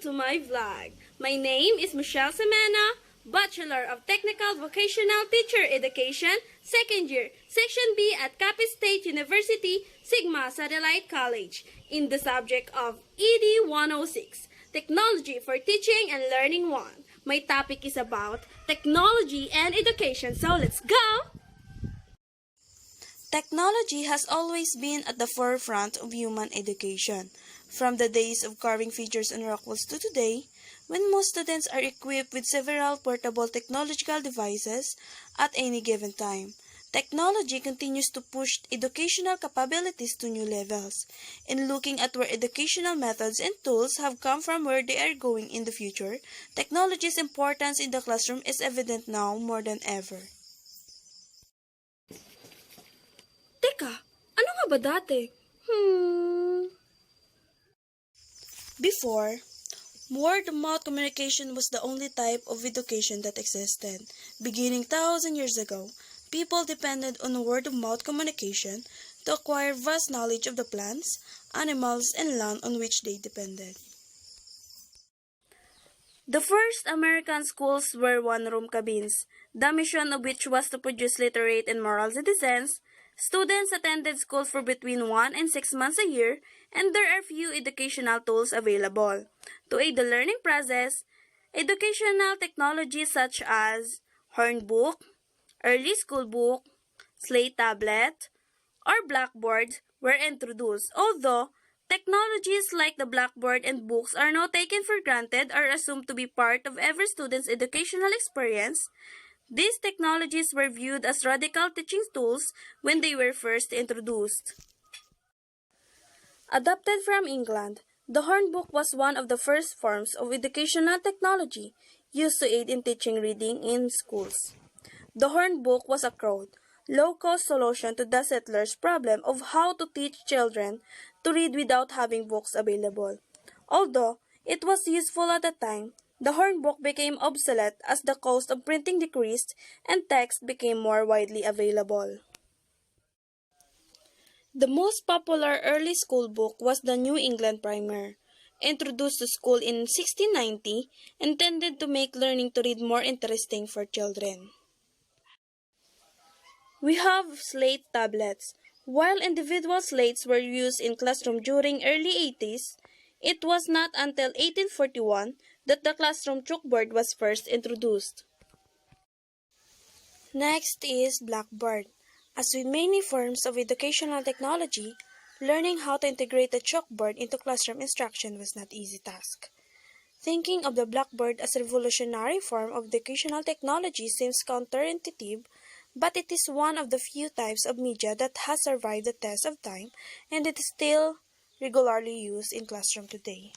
to my vlog. My name is Michelle Semena, Bachelor of Technical Vocational Teacher Education, 2nd year, Section B at Capiz State University, Sigma Satellite College, in the subject of ED 106, Technology for Teaching and Learning 1. My topic is about technology and education, so let's go! Technology has always been at the forefront of human education. From the days of carving figures on rock walls to today, when most students are equipped with several portable technological devices at any given time, technology continues to push educational capabilities to new levels. In looking at where educational methods and tools have come from where they are going in the future, technology's importance in the classroom is evident now more than ever. Teka, ano nga ba dati? Before, word-of-mouth communication was the only type of education that existed. Beginning 1,000 years ago, people depended on word-of-mouth communication to acquire vast knowledge of the plants, animals, and land on which they depended. The first American schools were one-room cabins, the mission of which was to produce literate and moral citizens. Students attended school for between 1 and 6 months a year, and there are few educational tools available. To aid the learning process, educational technologies such as Hornbook, early school book, slate tablet, or blackboards were introduced. Although technologies like the blackboard and books are now taken for granted or assumed to be part of every student's educational experience, these technologies were viewed as radical teaching tools when they were first introduced. Adapted from England, the Hornbook was one of the first forms of educational technology used to aid in teaching reading in schools. The Hornbook was a crude, low-cost solution to the settlers' problem of how to teach children to read without having books available. Although it was useful at the time, the Hornbook became obsolete as the cost of printing decreased and text became more widely available. The most popular early school book was the New England Primer, introduced to school in 1690, intended to make learning to read more interesting for children. We have slate tablets. While individual slates were used in classroom during early 80s, it was not until 1841 that the classroom chalkboard was first introduced. Next is Blackboard. As with many forms of educational technology, learning how to integrate the chalkboard into classroom instruction was not an easy task. Thinking of the blackboard as a revolutionary form of educational technology seems counterintuitive, but it is one of the few types of media that has survived the test of time, and it is still regularly used in classroom today.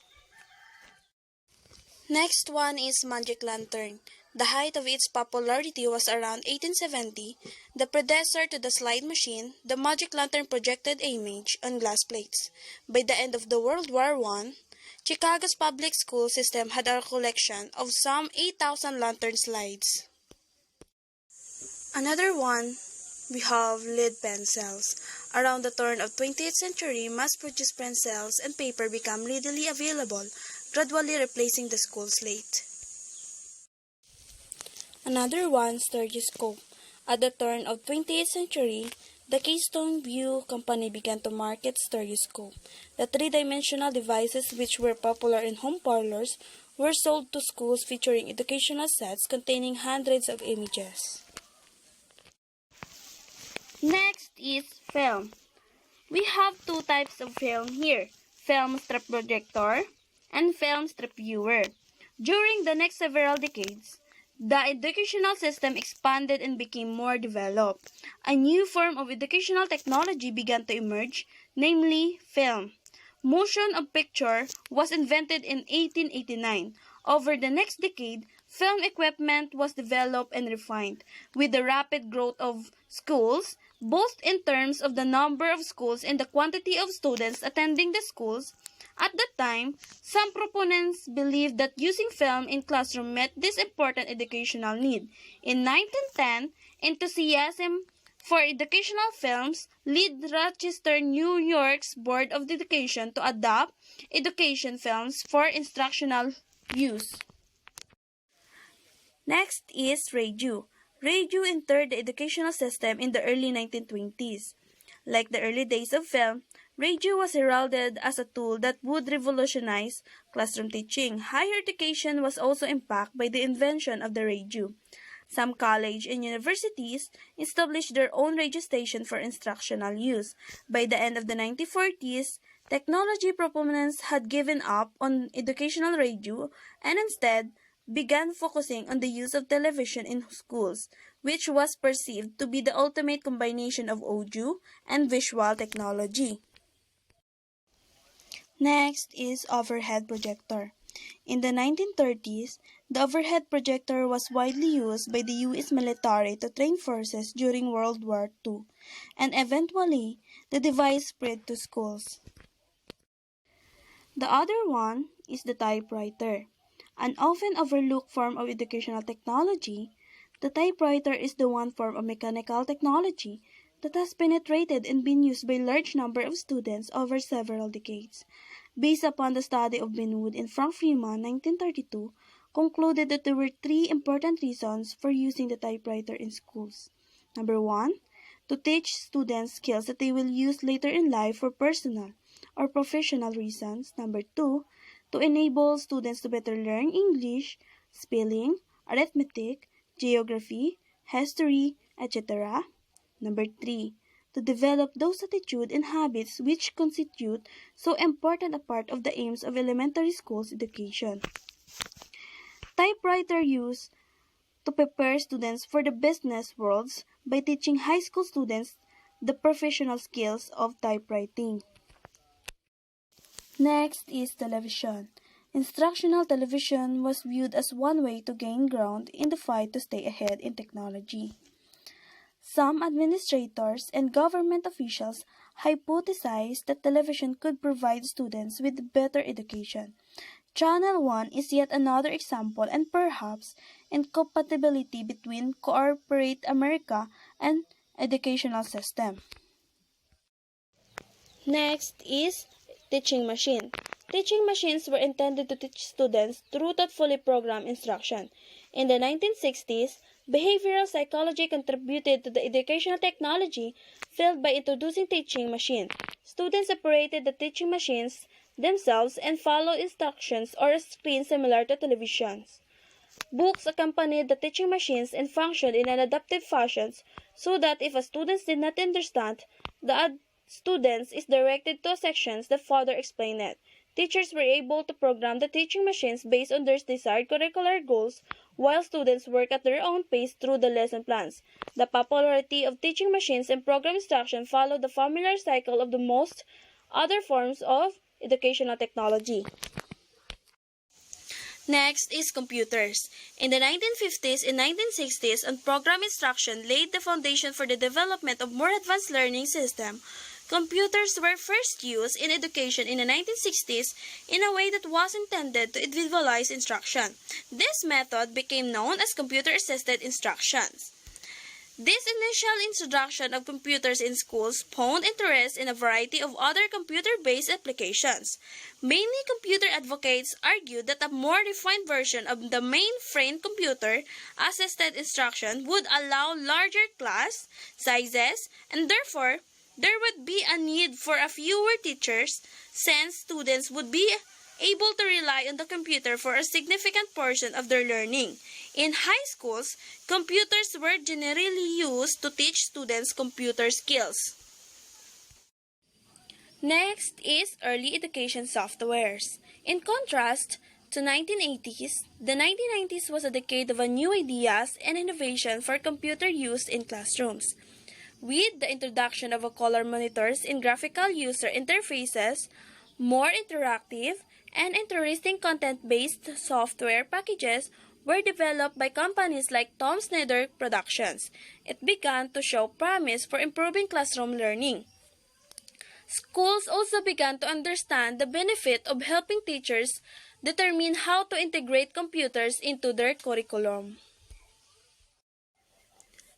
Next one is Magic Lantern. The height of its popularity was around 1870. The predecessor to the slide machine, the Magic Lantern projected an image on glass plates. By the end of the World War I, Chicago's public school system had a collection of some 8,000 lantern slides. Another one, we have lead pencils. Around the turn of 20th century, mass-produced pencils and paper became readily available, gradually replacing the school slate. Another one, Stereoscope. At the turn of 20th century, the Keystone View Company began to market Stereoscope. The three-dimensional devices which were popular in home parlors were sold to schools featuring educational sets containing hundreds of images. Next is film. We have two types of film here, film strip projector and film strip viewer. During the next several decades, the educational system expanded and became more developed. A new form of educational technology began to emerge, namely film. Motion of picture was invented in 1889. Over the next decade, film equipment was developed and refined. With the rapid growth of schools, both in terms of the number of schools and the quantity of students attending the schools, at that time, some proponents believed that using film in classroom met this important educational need. In 1910, enthusiasm For educational films, lead Rochester, New York's Board of Education to adopt education films for instructional use. Next is radio. Radio entered the educational system in the early 1920s. Like the early days of film, radio was heralded as a tool that would revolutionize classroom teaching. Higher education was also impacted by the invention of the radio. Some colleges and universities established their own radio station for instructional use. By the end of the 1940s, technology proponents had given up on educational radio and instead began focusing on the use of television in schools, which was perceived to be the ultimate combination of audio and visual technology. Next is overhead projector. In the 1930s, the overhead projector was widely used by the U.S. military to train forces during World War II, and eventually, the device spread to schools. The other one is the typewriter. An often overlooked form of educational technology, the typewriter is the one form of mechanical technology that has penetrated and been used by a large number of students over several decades. Based upon the study of Benwood and Frank Freeman, 1932, concluded that there were three important reasons for using the typewriter in schools. Number one, to teach students skills that they will use later in life for personal or professional reasons. Number two, to enable students to better learn English, spelling, arithmetic, geography, history, etc. Number three, to develop those attitudes and habits which constitute so important a part of the aims of elementary school's education. Typewriter use to prepare students for the business worlds by teaching high school students the professional skills of typewriting. Next is television. Instructional television was viewed as one way to gain ground in the fight to stay ahead in technology. Some administrators and government officials hypothesized that television could provide students with better education. Channel 1 is yet another example and perhaps incompatibility between corporate America and educational system. Next is teaching machine. Teaching machines were intended to teach students through thoughtfully programmed instruction. In the 1960s, behavioral psychology contributed to the educational technology field by introducing teaching machines. Students operated the teaching machines themselves and followed instructions or a screen similar to televisions. Books accompanied the teaching machines and functioned in an adaptive fashion so that if a student did not understand, the student is directed to sections that further explain it. Teachers were able to program the teaching machines based on their desired curricular goals, while students work at their own pace through the lesson plans. The popularity of teaching machines and program instruction followed the familiar cycle of the most other forms of educational technology. Next is computers. In the 1950s and 1960s, program instruction laid the foundation for the development of more advanced learning systems. Computers were first used in education in the 1960s in a way that was intended to individualize instruction. This method became known as computer-assisted instructions. This initial introduction of computers in schools spawned interest in a variety of other computer-based applications. Many computer advocates argued that a more refined version of the mainframe computer-assisted instruction would allow larger class sizes and therefore there would be a need for a fewer teachers since students would be able to rely on the computer for a significant portion of their learning. In high schools, computers were generally used to teach students computer skills. Next is early education softwares. In contrast to 1980s, the 1990s was a decade of new ideas and innovation for computer use in classrooms. With the introduction of color monitors in graphical user interfaces, more interactive and interesting content-based software packages were developed by companies like Tom Snyder Productions. It began to show promise for improving classroom learning. Schools also began to understand the benefit of helping teachers determine how to integrate computers into their curriculum.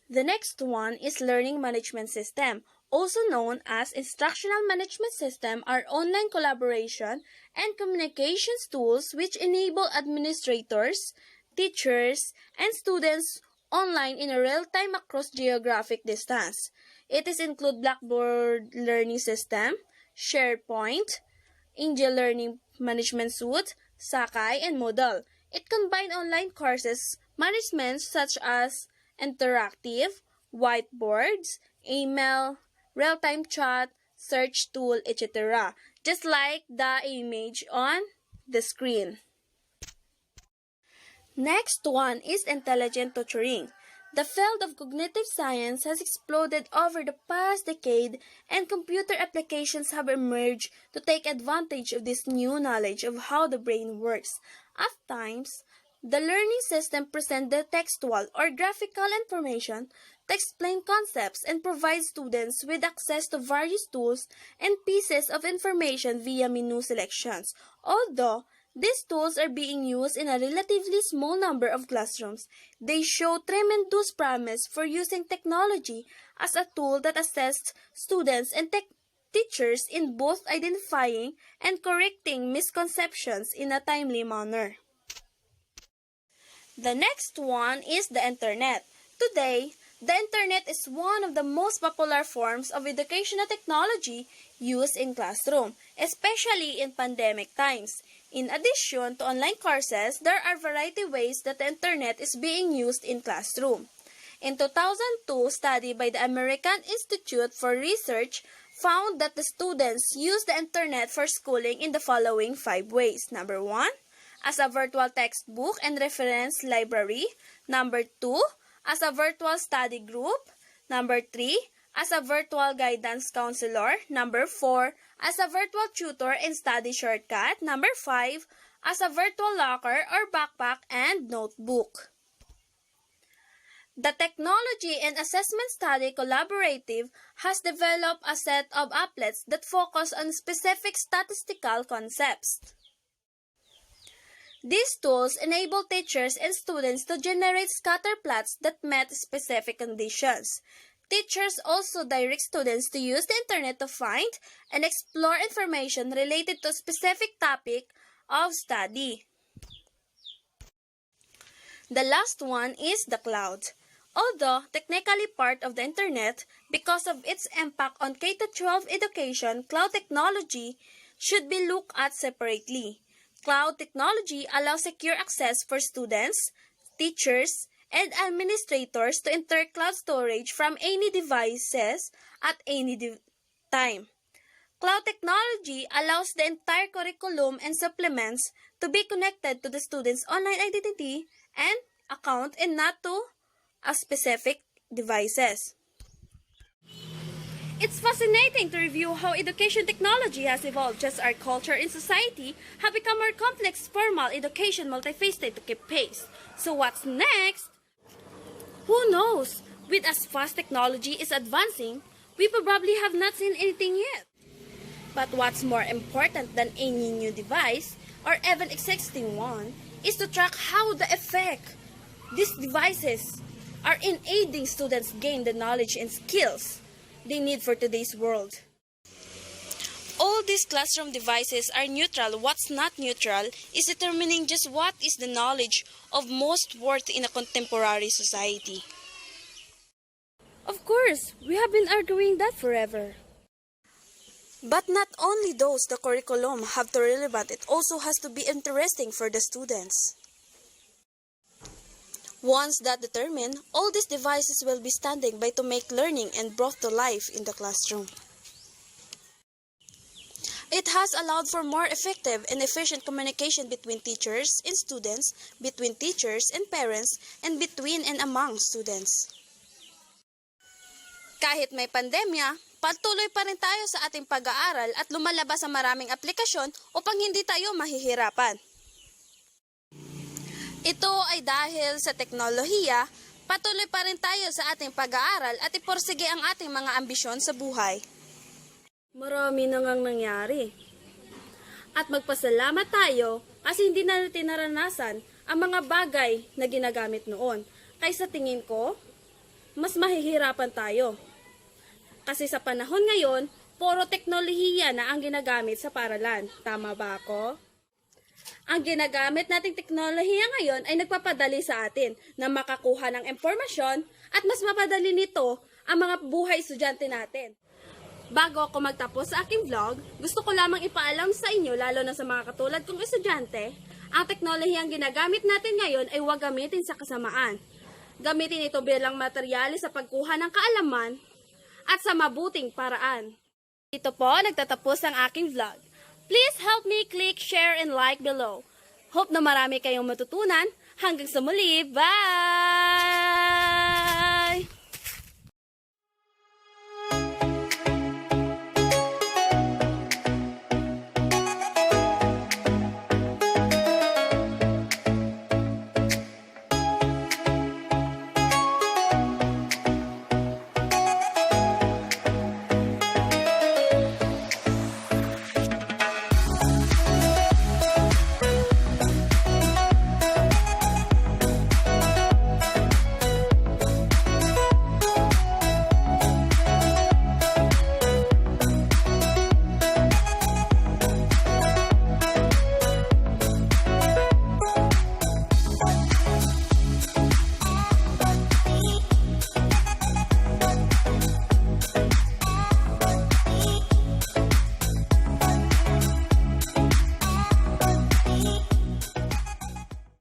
The next one is Learning Management System, also known as Instructional Management System, are online collaboration and communications tools which enable administrators, teachers, and students online in a real time across geographic distance. It is include Blackboard Learning System, SharePoint, Angel Learning Management Suite, Sakai, and Moodle. It combines online courses management such as interactive, whiteboards, email, real-time chat, search tool, etc. Just like the image on the screen. Next one is intelligent tutoring. The field of cognitive science has exploded over the past decade, and computer applications have emerged to take advantage of this new knowledge of how the brain works. At times, the learning system presents the textual or graphical information to explain concepts and provide students with access to various tools and pieces of information via menu selections. Although these tools are being used in a relatively small number of classrooms, they show tremendous promise for using technology as a tool that assists students and teachers in both identifying and correcting misconceptions in a timely manner. The next one is the Internet. Today, the Internet is one of the most popular forms of educational technology used in classroom, especially in pandemic times. In addition to online courses, there are variety ways that the Internet is being used in classroom. In 2002, study by the American Institute for Research found that the students use the Internet for schooling in the following 5 ways. Number 1, as a virtual textbook and reference library. Number 2, as a virtual study group. Number 3, as a virtual guidance counselor. Number 4, as a virtual tutor and study shortcut. Number 5, as a virtual locker or backpack and notebook. The Technology and Assessment Study Collaborative has developed a set of applets that focus on specific statistical concepts. These tools enable teachers and students to generate scatter plots that met specific conditions. Teachers also direct students to use the Internet to find and explore information related to a specific topic of study. The last one is the cloud. Although technically part of the Internet, because of its impact on K-12 education, cloud technology should be looked at separately. Cloud technology allows secure access for students, teachers, and administrators to enter cloud storage from any devices at any time. Cloud technology allows the entire curriculum and supplements to be connected to the student's online identity and account and not to a specific devices. It's fascinating to review how education technology has evolved, just our culture and society have become more complex, formal education multifaceted to keep pace. So what's next? Who knows? With as fast technology is advancing, we probably have not seen anything yet. But what's more important than any new device, or even existing one, is to track how the effect these devices are in aiding students gain the knowledge and skills they need for today's world. All these classroom devices are neutral. What's not neutral is determining just what is the knowledge of most worth in a contemporary society. Of course, we have been arguing that forever. But not only those the curriculum have to relevant, it also has to be interesting for the students. Once that determined, all these devices will be standing by to make learning and brought to life in the classroom. It has allowed for more effective and efficient communication between teachers and students, between teachers and parents, and between and among students. Kahit may pandemya, patuloy pa rin tayo sa ating pag-aaral at lumalabas sa maraming aplikasyon upang hindi tayo mahihirapan. Ito ay dahil sa teknolohiya, patuloy pa rin tayo sa ating pag-aaral at iporsige ang ating mga ambisyon sa buhay. Marami na ngang nangyari. At magpasalamat tayo kasi hindi na natin naranasan ang mga bagay na ginagamit noon. Kaya sa tingin ko, mas mahihirapan tayo. Kasi sa panahon ngayon, puro teknolohiya na ang ginagamit sa paaralan. Tama ba ako? Ang ginagamit nating teknolohiya ngayon ay nagpapadali sa atin na makakuha ng impormasyon at mas mapadali nito ang mga buhay estudyante natin. Bago ako magtapos sa aking vlog, gusto ko lamang ipaalam sa inyo, lalo na sa mga katulad kong estudyante, ang teknolohiyang ginagamit natin ngayon ay huwag gamitin sa kasamaan. Gamitin ito bilang materyales sa pagkuha ng kaalaman at sa mabuting paraan. Dito po nagtatapos ang aking vlog. Please help me click, share, and like below. Hope na marami kayong matutunan. Hanggang sa muli. Bye!